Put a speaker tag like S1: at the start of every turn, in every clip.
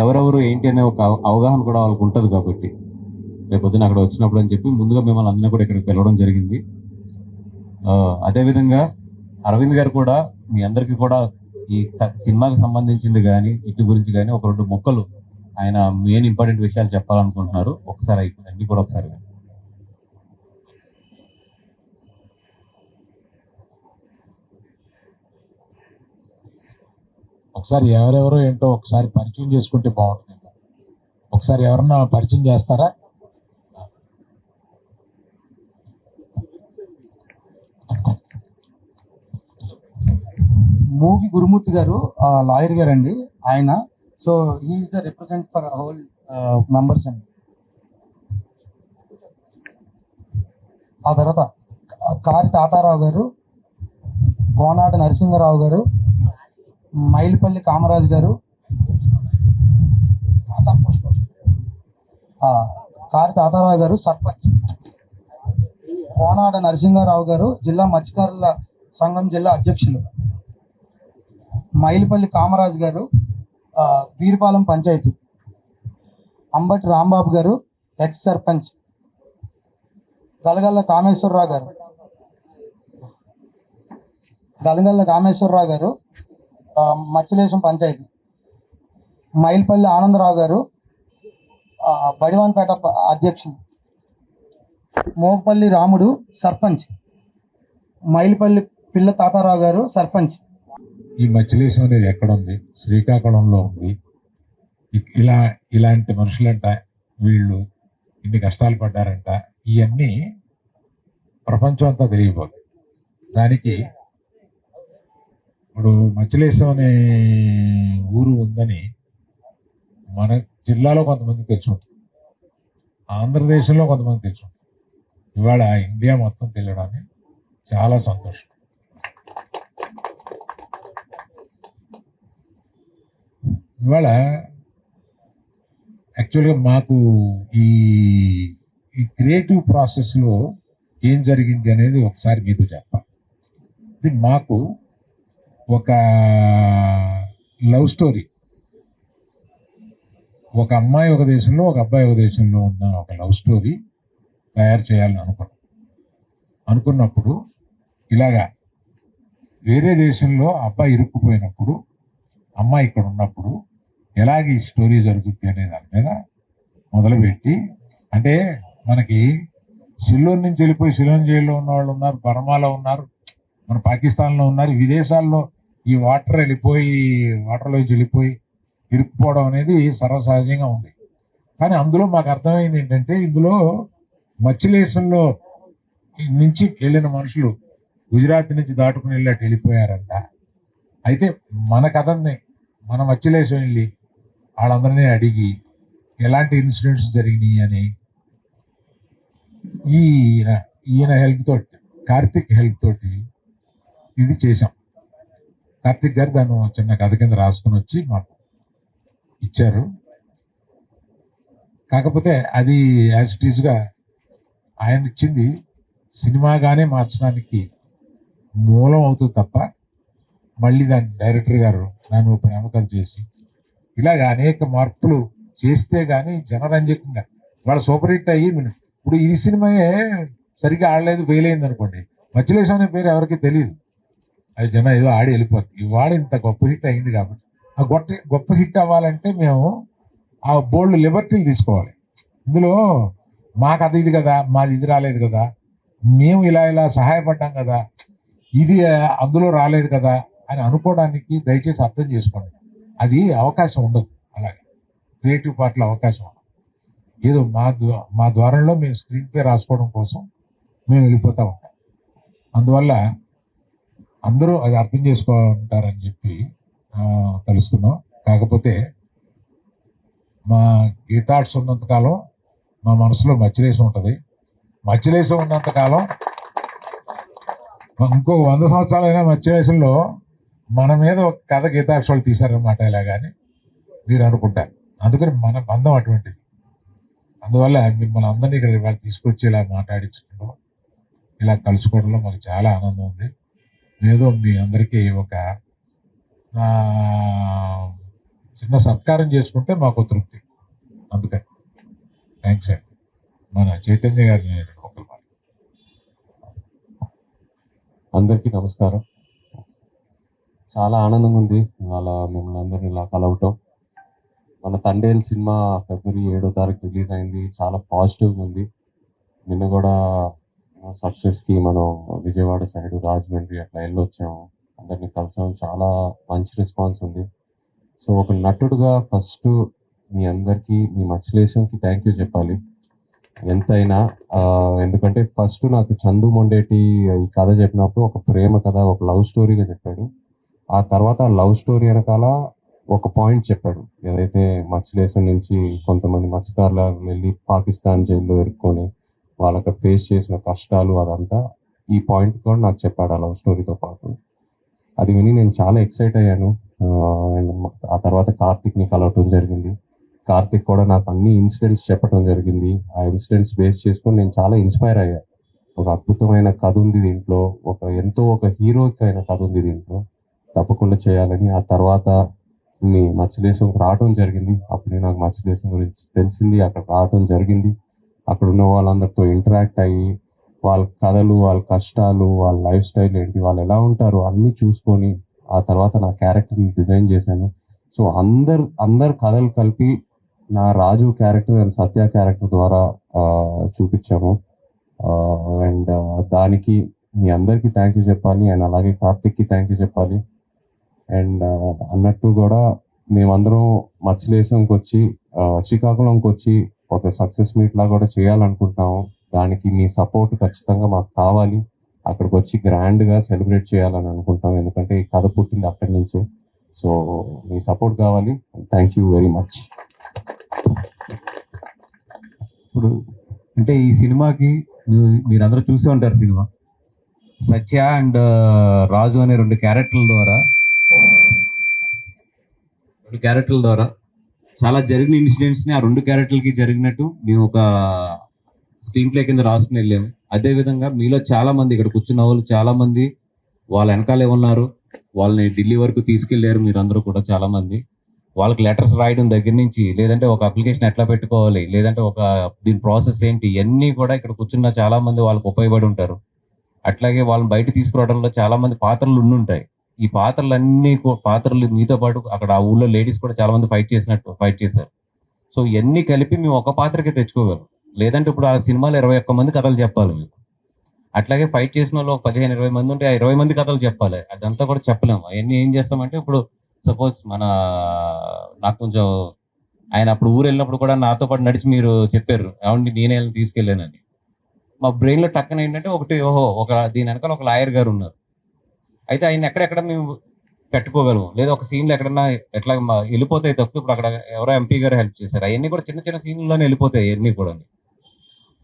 S1: ఎవరెవరు ఏంటి అనే ఒక అవగాహన కూడా వాళ్ళకు ఉంటుంది కాబట్టి రేపొద్దున అక్కడ వచ్చినప్పుడు అని చెప్పి ముందుగా మిమ్మల్ని అందరినీ కూడా ఇక్కడికి పిలవడం జరిగింది. అదేవిధంగా అరవింద్ గారు కూడా మీ అందరికీ కూడా ఈ సినిమాకి సంబంధించింది కానీ ఇటు గురించి కానీ ఒక 2 ముక్కలు ఆయన మెయిన్ ఇంపార్టెంట్ విషయాలు చెప్పాలనుకుంటున్నారు. ఒకసారి అన్ని కూడా ఒకసారి
S2: ఎవరెవరో ఏంటో ఒకసారి పరిచయం చేసుకుంటే బాగుంటుంది. ఒకసారి ఎవరన్నా పరిచయం చేస్తారా?
S3: మూగి గురుమూర్తి గారు లాయర్ గారు అండి ఆయన. So he's the represent for whole members అండి. ఆ తర్వాత కారి తాతారావు గారు, కోనాటి నరసింహరావు గారు, మైలిపల్లి కామరాజు గారు, కారి తాతారావు గారు సర్పంచ్, కోనాడ నరసింహారావు గారు జిల్లా మత్స్యకారుల సంఘం జిల్లా అధ్యక్షులు, మైలిపల్లి కామరాజు గారు వీరిపాలెం పంచాయతీ, అంబటి రాంబాబు గారు ఎక్స్ సర్పంచ్, గలగల్ల కామేశ్వరరావు గారు మచ్చిలేశం పంచాయతీ, మైలిపల్లి ఆనందరావు గారు బడివాన్పేట అధ్యక్షులు, మోగపల్లి రాముడు సర్పంచ్, మైలిపల్లి పిల్ల తాతారావు గారు సర్పంచ్.
S2: ఈ మచిలీసం అనేది ఎక్కడ ఉంది? శ్రీకాకుళంలో ఉంది. ఇలాంటి మనుషులంట, వీళ్ళు ఇన్ని కష్టాలు పడ్డారంట, ఇవన్నీ ప్రపంచం అంతా తెలియబోదు. దానికి ఇప్పుడు మచిలీసం అనే ఊరు ఉందని మన జిల్లాలో కొంతమంది తెలుసుకుంటారు, ఆంధ్రదేశంలో కొంతమంది తెలుసుకుంటారు. ఇవాళ ఇండియా మొత్తం తెలియడానికి చాలా సంతోషం. ఇవాళ యాక్చువల్గా మాకు ఈ క్రియేటివ్ ప్రాసెస్లో ఏం జరిగింది అనేది ఒకసారి మీతో చెప్పాలి. ఇది మాకు ఒక లవ్ స్టోరీ, ఒక అమ్మాయి ఒక దేశంలో, ఒక అబ్బాయి ఒక దేశంలో ఉన్న ఒక లవ్ స్టోరీ తయారు చేయాలని అనుకున్నప్పుడు ఇలాగా వేరే దేశంలో అబ్బాయి ఇరుక్కుపోయినప్పుడు అమ్మాయి ఇక్కడ ఉన్నప్పుడు ఎలాగ ఈ స్టోరీ జరుగుద్ది అనే దాని మీద మొదలుపెట్టి, అంటే మనకి సిలోన్ నుంచి వెళ్ళిపోయి సిలోన్ జైల్లో ఉన్న వాళ్ళు ఉన్నారు, బర్మాలో ఉన్నారు, మన పాకిస్తాన్లో ఉన్నారు, విదేశాల్లో ఈ వాటర్లోంచి వెళ్ళిపోయి ఇరుక్కుపోవడం అనేది సర్వసహజంగా ఉంది. కానీ అందులో మాకు అర్థమైంది ఏంటంటే, ఇందులో మచిలీసంలో నుంచి వెళ్ళిన మనుషులు గుజరాత్ నుంచి దాటుకుని వెళ్ళి వెళ్ళిపోయారంట. అయితే మన కథని మన మచిలీసం వెళ్ళి వాళ్ళందరినీ అడిగి ఎలాంటి ఇన్సిడెంట్స్ జరిగినాయి అని ఈయన హెల్ప్ తోటి, కార్తిక్ హెల్ప్ తోటి ఇది చేశాం. కార్తిక్ గారు దాన్ని చిన్న కథ కింద రాసుకుని వచ్చి మాకు ఇచ్చారు. కాకపోతే అది యాజ్ ఇట్ ఈస్గా ఆయన ఇచ్చింది సినిమాగానే మార్చడానికి మూలం అవుతుంది తప్ప మళ్ళీ దాన్ని డైరెక్టర్ గారు దాన్ని ప్రేమకథ చేసి ఇలాగ అనేక మార్పులు చేస్తే కానీ జనరంజకంగా వాళ్ళ సూపర్ హిట్ అయ్యి, ఇప్పుడు ఈ సినిమాయే సరిగ్గా ఆడలేదు, ఫెయిల్ అయింది అనుకోండి, మచిలీసం అనే పేరు ఎవరికి తెలియదు, అది జనం ఏదో ఆడి వెళ్ళిపోతుంది. ఇవాళ ఇంత గొప్ప హిట్ అయింది కాబట్టి ఆ గొప్ప హిట్ అవ్వాలంటే మేము ఆ బోల్డ్ లిబర్టీలు తీసుకోవాలి. ఇందులో మా కథ ఇది కదా, మాది ఇది రాలేదు కదా, మేము ఇలా సహాయపడ్డాం కదా, ఇది అందులో రాలేదు కదా అని అనుకోవడానికి దయచేసి అర్థం చేసుకోండి. అది అవకాశం ఉండదు. అలాగే క్రియేటివ్ పార్ట్లో అవకాశం ఉండదు. ఏదో మా ద్వారంలో మేము స్క్రీన్ ప్లే రాసుకోవడం కోసం మేము వెళ్ళిపోతూ ఉంటాం. అందువల్ల అందరూ అది అర్థం చేసుకుంటారని చెప్పి తెలుస్తున్నాం. కాకపోతే మా గీతార్ట్స్ ఉన్నంతకాలం మా మనసులో మచిలీసం ఉంటుంది. మచిలీసం ఉన్నంతకాలం ఇంకో 100 సంవత్సరాలైనా మచిలీసంలో మన మీద ఒక కథ గీతార్ట్స్ వాళ్ళు తీశారనమాట ఇలాగాని మీరు అనుకుంటారు. అందుకని మన బంధం అటువంటిది. అందువల్ల మిమ్మల్ని అందరినీ ఇక్కడ వాళ్ళు తీసుకొచ్చి ఇలా మాట్లాడించడంలో, ఇలా కలుసుకోవడంలో మాకు చాలా ఆనందం ఉంది. ఏదో మీ అందరికీ ఒక చిన్న సత్కారం చేసుకుంటే మాకు తృప్తి. అందుకని థ్యాంక్స్ అండి. మన చైతన్య గారిని ఒకరు మాట.
S4: అందరికీ నమస్కారం. చాలా ఆనందంగా ఉంది ఇవాళ మిమ్మల్ని అందరినీ ఇలా కలవటం. మన తండేల్ సినిమా ఫిబ్రవరి 7వ తారీఖు రిలీజ్ అయింది. చాలా పాజిటివ్గా ఉంది. నిన్న కూడా సక్సెస్కి మనం విజయవాడ సైడ్ రాజమండ్రి అట్లా వెళ్ళొచ్చాము, అందరినీ కలిసాం. చాలా మంచి రెస్పాన్స్ ఉంది. సో ఒక నటుడుగా ఫస్ట్ మీ అందరికీ, మీ మచిలేశంకి థ్యాంక్ యూ చెప్పాలి ఎంతైనా. ఎందుకంటే ఫస్ట్ నాకు చందు మొండేటి ఈ కథ చెప్పినప్పుడు ఒక ప్రేమ కథ, ఒక లవ్ స్టోరీగా చెప్పాడు. ఆ తర్వాత ఆ లవ్ స్టోరీ వెనకాల ఒక పాయింట్ చెప్పాడు, ఏదైతే మచిలేశం నుంచి కొంతమంది మత్స్యకారులు వెళ్ళి పాకిస్తాన్ జైల్లో ఇరుక్కొని వాళ్ళకి ఫేస్ చేసిన కష్టాలు అదంతా ఈ పాయింట్ కూడా నాకు చెప్పాడు ఆ లవ్ స్టోరీతో పాటు. అది విని నేను చాలా ఎక్సైట్ అయ్యాను. అండ్ ఆ తర్వాత కార్తిక్ని కలవటం జరిగింది. కార్తిక్ కూడా నాకు అన్ని ఇన్సిడెంట్స్ చెప్పడం జరిగింది. ఆ ఇన్సిడెంట్స్ బేస్ చేసుకొని నేను చాలా ఇన్స్పైర్ అయ్యా. ఒక అద్భుతమైన కథ ఉంది దీంట్లో, ఒక హీరోయిక్ అయిన కథ ఉంది దీంట్లో, తప్పకుండా చేయాలని. ఆ తర్వాత మీ మచిలేశంకి రావడం జరిగింది. అప్పుడు నాకు మచిలేశం గురించి తెలిసింది, అక్కడ రావడం జరిగింది. అక్కడ ఉన్న వాళ్ళందరితో ఇంటరాక్ట్ అయ్యి వాళ్ళ కథలు, వాళ్ళ కష్టాలు, వాళ్ళ లైఫ్ స్టైల్ ఏంటి, వాళ్ళు ఎలా ఉంటారు అన్నీ చూసుకొని ఆ తర్వాత నా క్యారెక్టర్ని డిజైన్ చేశాను. సో అందరు కథలు కలిపి నా రాజు క్యారెక్టర్ అండ్ సత్య క్యారెక్టర్ ద్వారా చూపించాము. అండ్ దానికి మీ అందరికీ థ్యాంక్ యూ చెప్పాలి. అండ్ అలాగే కార్తిక్కి థ్యాంక్ యూ చెప్పాలి. అండ్ అన్నట్టు కూడా మేమందరం మచిలేశంకి వచ్చి శ్రీకాకుళంకి వచ్చి ఒక సక్సెస్ మీట్ లా కూడా చేయాలనుకుంటున్నాము. దానికి మీ సపోర్ట్ ఖచ్చితంగా మాకు కావాలి. అక్కడికి వచ్చి గ్రాండ్గా సెలబ్రేట్ చేయాలని అనుకుంటాం, ఎందుకంటే ఈ కథ పుట్టింది అక్కడి నుంచే. సో మీ సపోర్ట్ కావాలి. Thank you very much.
S1: ఇప్పుడు అంటే ఈ సినిమాకి మీరందరూ చూసే ఉంటారు. సినిమా సత్య అండ్ రాజు అనే రెండు క్యారెక్టర్ల ద్వారా చాలా జరిగిన ఇన్సిడెంట్స్ని ఆ రెండు క్యారెక్టర్లకి జరిగినట్టు మేము ఒక స్క్రీన్ ప్లే కింద రాసుకుని వెళ్ళాము. అదేవిధంగా మీలో చాలా మంది ఇక్కడ కూర్చున్న వాళ్ళు చాలా మంది వాళ్ళ వెనకాలే ఉన్నారు, వాళ్ళని ఢిల్లీ వరకు తీసుకెళ్లారు. మీరందరూ కూడా చాలా మంది వాళ్ళకి లెటర్స్ రాయడం దగ్గర నుంచి, లేదంటే ఒక అప్లికేషన్ ఎట్లా పెట్టుకోవాలి, లేదంటే దీని ప్రాసెస్ ఏంటి, ఇవన్నీ కూడా ఇక్కడ కూర్చున్న చాలా మంది వాళ్ళకి ఉపయోగపడి ఉంటారు. అట్లాగే వాళ్ళని బయట తీసుకురావడంలో చాలా మంది పాత్రలు ఉండుంటాయి. ఈ పాత్రలు మీతో పాటు అక్కడ ఆ ఊళ్ళో లేడీస్ కూడా చాలా మంది ఫైట్ చేశారు. సో ఇవన్నీ కలిపి మేము ఒక పాత్రకే తెచ్చుకోగలం. లేదంటే ఇప్పుడు ఆ సినిమాలో 21 మంది కథలు చెప్పాలి మీకు. అట్లాగే ఫైట్ చేసిన వాళ్ళు 15-20 మంది ఉంటే ఆ 20 మంది కథలు చెప్పాలి. అదంతా కూడా చెప్పలేము. అవన్నీ ఏం చేస్తామంటే, ఇప్పుడు సపోజ్ నాకు కొంచెం ఆయన అప్పుడు ఊరు వెళ్ళినప్పుడు కూడా నాతో పాటు నడిచి మీరు చెప్పారు, ఏమండి నేనే తీసుకెళ్ళానని. మా బ్రెయిన్లో టక్కన ఏంటంటే దీని వెనకాల ఒక లాయర్ గారు ఉన్నారు. అయితే ఆయన ఎక్కడెక్కడ మేము పెట్టుకోగలము, లేదా ఒక సీన్లో ఎక్కడన్నా ఎట్లా వెళ్ళిపోతాయి తప్పితే, ఇప్పుడు అక్కడ ఎవరో ఎంపీ గారు హెల్ప్ చేశారు, అవన్నీ కూడా చిన్న చిన్న సీన్లోనే వెళ్ళిపోతాయి అవన్నీ కూడా.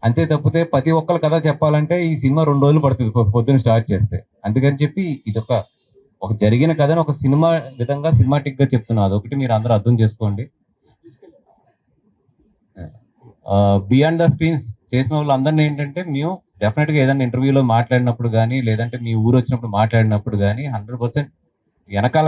S1: అంతే తప్పితే ప్రతి ఒక్కరి కథ చెప్పాలంటే ఈ సినిమా 2 రోజులు పడుతుంది పొద్దున్న స్టార్ట్ చేస్తే. అందుకని చెప్పి ఇది ఒక జరిగిన కథను ఒక సినిమా విధంగా సినిమాటిక్ గా చెప్తున్నా. అదొకటి మీరు అందరూ అర్థం చేసుకోండి. బియాండ్ ద స్క్రీన్స్ చేసిన వాళ్ళు అందరినీ ఏంటంటే, మేము డెఫినెట్గా ఏదైనా ఇంటర్వ్యూలో మాట్లాడినప్పుడు కానీ, లేదంటే మీ ఊరు వచ్చినప్పుడు మాట్లాడినప్పుడు కానీ 100% వెనకాల